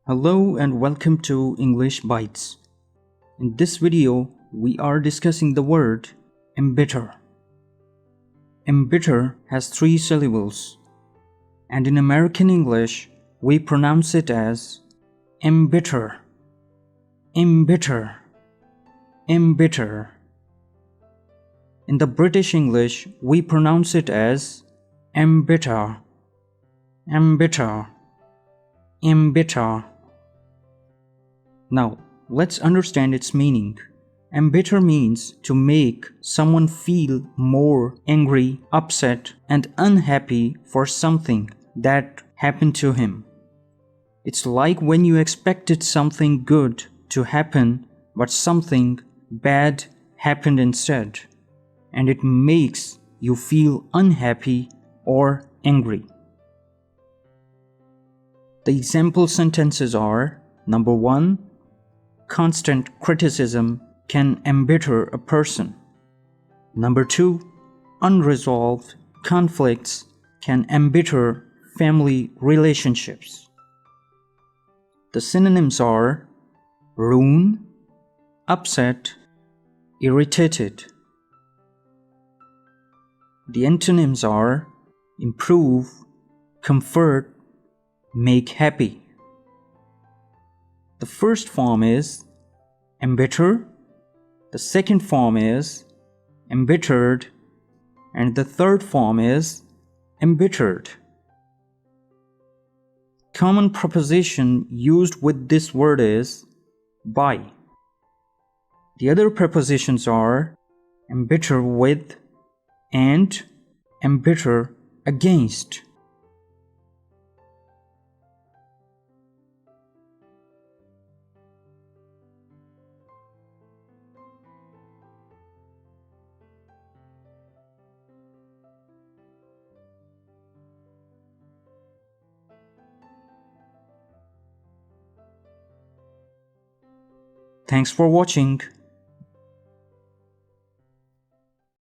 Hello and welcome to English Bites. In this video, we are discussing the word embitter. Embitter has 3 syllables, and in American English, we pronounce it as embitter, embitter, embitter. In the British English, we pronounce it as embitter, embitter, embitter. Now, let's understand its meaning. Embitter means to make someone feel more angry, upset, and unhappy for something that happened to him. It's like when you expected something good to happen, but something bad happened instead, and it makes you feel unhappy or angry. The example sentences are: number 1, constant criticism can embitter a person. Number 2, unresolved conflicts can embitter family relationships. The synonyms are ruin, upset, irritated. The antonyms are improve, comfort, make happy. The first form is embitter, the second form is embittered, and the third form is embittered. Common preposition used with this word is by. The other prepositions are embitter with and embitter against. Thanks for watching.